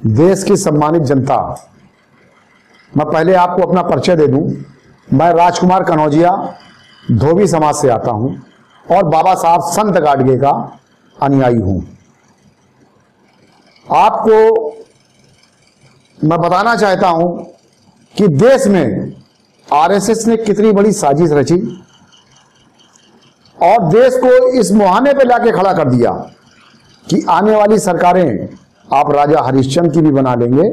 देश की सम्मानित जनता, मैं पहले आपको अपना परिचय दे दूं। मैं राजकुमार कनौजिया धोबी समाज से आता हूं और बाबा साहब संत गाडगे का अनुयायी हूं। आपको मैं बताना चाहता हूं कि देश में आरएसएस ने कितनी बड़ी साजिश रची और देश को इस मुहाने पे लाके खड़ा कर दिया कि आने वाली सरकारें आप राजा हरिश्चंद्र की भी बना लेंगे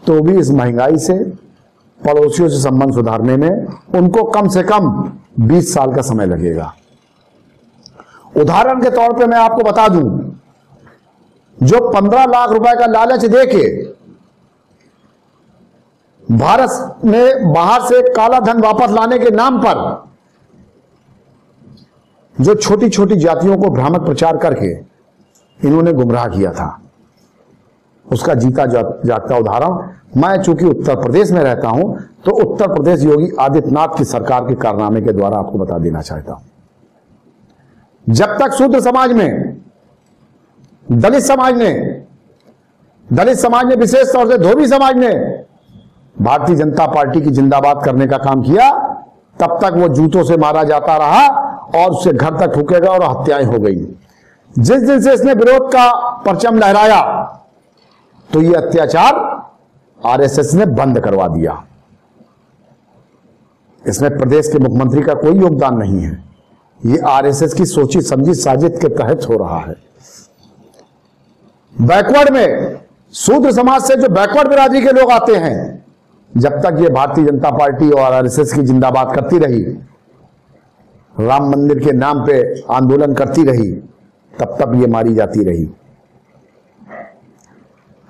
तो भी इस महंगाई से, पड़ोसियों से संबंध सुधारने में उनको कम से कम 20 साल का समय लगेगा। उदाहरण के तौर पे मैं आपको बता दूं, जो 15 लाख रुपए का लालच देके भारत में बाहर से काला धन वापस लाने के नाम पर जो छोटी छोटी जातियों को भ्रामक प्रचार करके इन्होंने गुमराह किया था, उसका जीता जागता उदाहरण मैं चूंकि उत्तर प्रदेश में रहता हूं तो उत्तर प्रदेश योगी आदित्यनाथ की सरकार के कारनामे के द्वारा आपको बता देना चाहता हूं। जब तक शूद्र समाज में, दलित समाज ने विशेष तौर से धोबी समाज ने भारतीय जनता पार्टी की जिंदाबाद करने का काम किया, तब तक वो जूतों से मारा जाता रहा और उससे घर तक ठुकेगा और हत्याएं हो गई। जिस दिन से इसने विरोध का परचम लहराया तो ये अत्याचार आरएसएस ने बंद करवा दिया। इसमें प्रदेश के मुख्यमंत्री का कोई योगदान नहीं है, ये आरएसएस की सोची समझी साजिश के तहत हो रहा है। बैकवर्ड में, शूद्र समाज से जो बैकवर्ड बिरादरी के लोग आते हैं, जब तक ये भारतीय जनता पार्टी और आरएसएस की जिंदाबाद करती रही, राम मंदिर के नाम पे आंदोलन करती रही, तब तक ये मारी जाती रही।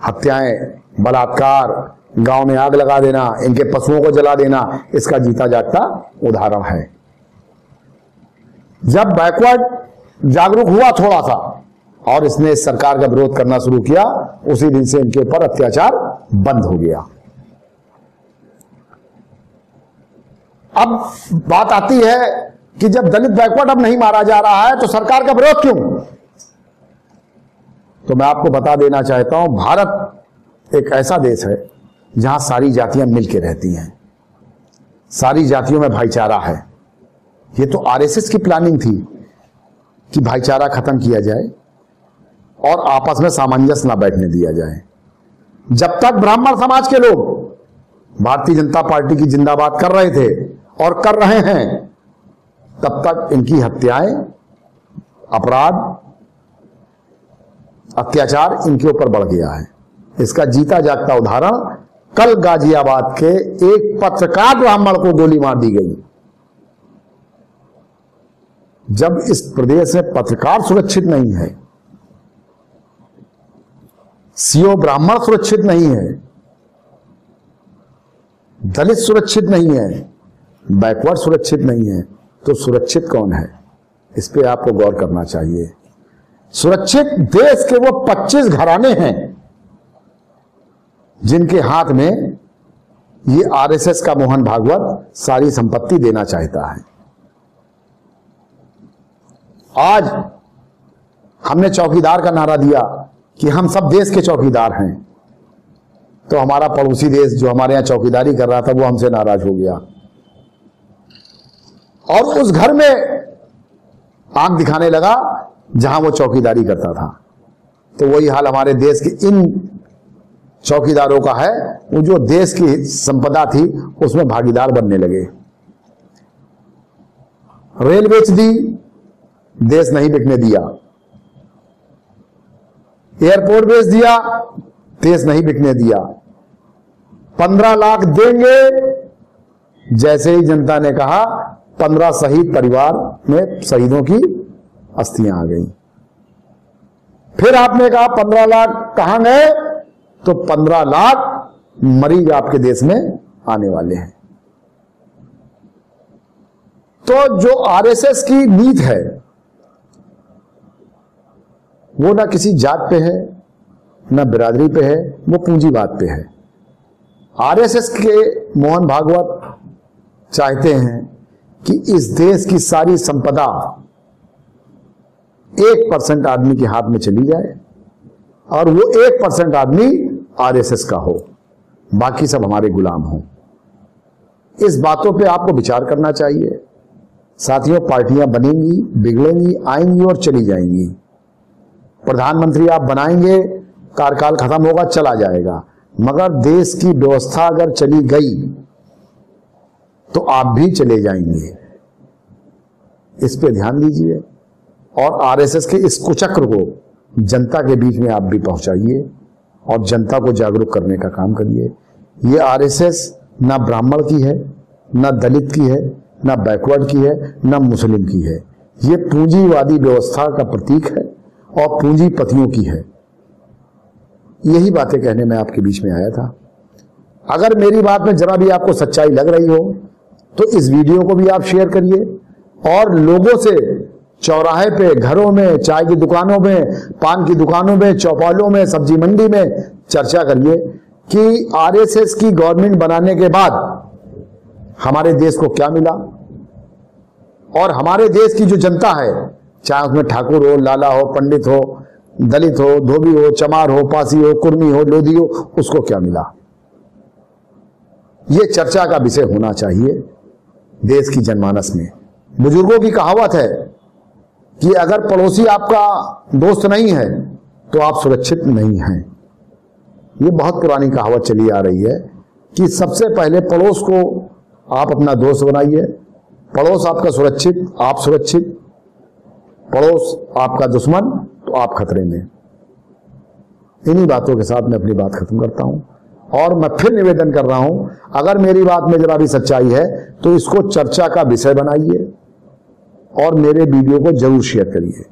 हत्याएं, बलात्कार, गांव में आग लगा देना, इनके पशुओं को जला देना, इसका जीता जागता उदाहरण है। जब बैकवर्ड जागरूक हुआ थोड़ा सा और इसने इस सरकार का विरोध करना शुरू किया, उसी दिन से इनके ऊपर अत्याचार बंद हो गया। अब बात आती है कि जब दलित बैकवर्ड अब नहीं मारा जा रहा है तो सरकार का विरोध क्यों? तो मैं आपको बता देना चाहता हूं, भारत एक ऐसा देश है जहां सारी जातियां मिलकर रहती हैं, सारी जातियों में भाईचारा है। ये तो आरएसएस की प्लानिंग थी कि भाईचारा खत्म किया जाए और आपस में सामंजस्य ना बैठने दिया जाए। जब तक ब्राह्मण समाज के लोग भारतीय जनता पार्टी की जिंदाबाद कर रहे थे और कर रहे हैं, तब तक इनकी हत्याएं, अपराध, अत्याचार इनके ऊपर बढ़ गया है। इसका जीता जागता उदाहरण कल गाजियाबाद के एक पत्रकार ब्राह्मण को गोली मार दी गई। जब इस प्रदेश में पत्रकार सुरक्षित नहीं है, सीओ ब्राह्मण सुरक्षित नहीं है, दलित सुरक्षित नहीं है, बैकवर्ड सुरक्षित नहीं है, तो सुरक्षित कौन है? इस पे आपको गौर करना चाहिए। सुरक्षित देश के वो 25 घराने हैं जिनके हाथ में ये आरएसएस का मोहन भागवत सारी संपत्ति देना चाहता है। आज हमने चौकीदार का नारा दिया कि हम सब देश के चौकीदार हैं, तो हमारा पड़ोसी देश जो हमारे यहां चौकीदारी कर रहा था वो हमसे नाराज हो गया और उस घर में आंख दिखाने लगा जहां वो चौकीदारी करता था। तो वही हाल हमारे देश के इन चौकीदारों का है, वो जो देश की संपदा थी उसमें भागीदार बनने लगे। रेल बेच दी, देश नहीं बिकने दिया। एयरपोर्ट बेच दिया, देश नहीं बिकने दिया। 15 लाख देंगे, जैसे ही जनता ने कहा 15 शहीद परिवार में शहीदों की अस्थियां आ गई। फिर आपने कहा 15 लाख कहां गए? तो 15 लाख मरीज आपके देश में आने वाले हैं। तो जो आरएसएस की नीति है वो ना किसी जात पे है, ना बिरादरी पे है, वो पूंजीवाद पे है। आरएसएस के मोहन भागवत चाहते हैं कि इस देश की सारी संपदा 1% आदमी के हाथ में चली जाए और वो 1% आदमी आरएसएस का हो, बाकी सब हमारे गुलाम हों। इस बातों पे आपको विचार करना चाहिए। साथियों, पार्टियां बनेंगी, बिगड़ेंगी, आएंगी और चली जाएंगी। प्रधानमंत्री आप बनाएंगे, कार्यकाल खत्म होगा, चला जाएगा, मगर देश की व्यवस्था अगर चली गई तो आप भी चले जाएंगे। इस पे ध्यान दीजिए और आरएसएस के इस कुचक्र को जनता के बीच में आप भी पहुंचाइए और जनता को जागरूक करने का काम करिए। ये आरएसएस ना ब्राह्मण की है, ना दलित की है, ना बैकवर्ड की है, ना मुस्लिम की है। ये पूंजीवादी व्यवस्था का प्रतीक है और पूंजीपतियों की है। यही बातें कहने में आपके बीच में आया था। अगर मेरी बात में जरा भी आपको सच्चाई लग रही हो तो इस वीडियो को भी आप शेयर करिए और लोगों से चौराहे पे, घरों में, चाय की दुकानों में, पान की दुकानों में, चौपालों में, सब्जी मंडी में चर्चा करिए कि आरएसएस की गवर्नमेंट बनाने के बाद हमारे देश को क्या मिला और हमारे देश की जो जनता है, चाहे उसमें ठाकुर हो, लाला हो, पंडित हो, दलित हो, धोबी हो, चमार हो, पासी हो, कुर्मी हो, लोधी हो, उसको क्या मिला। यह चर्चा का विषय होना चाहिए देश की जनमानस में। बुजुर्गों की कहावत है कि अगर पड़ोसी आपका दोस्त नहीं है तो आप सुरक्षित नहीं हैं। यह बहुत पुरानी कहावत चली आ रही है कि सबसे पहले पड़ोस को आप अपना दोस्त बनाइए। पड़ोस आपका सुरक्षित, आप सुरक्षित। पड़ोस आपका दुश्मन तो आप खतरे में। इन्हीं बातों के साथ मैं अपनी बात खत्म करता हूं और मैं फिर निवेदन कर रहा हूं, अगर मेरी बात में जरा भी सच्चाई है तो इसको चर्चा का विषय बनाइए और मेरे वीडियो को जरूर शेयर करिए।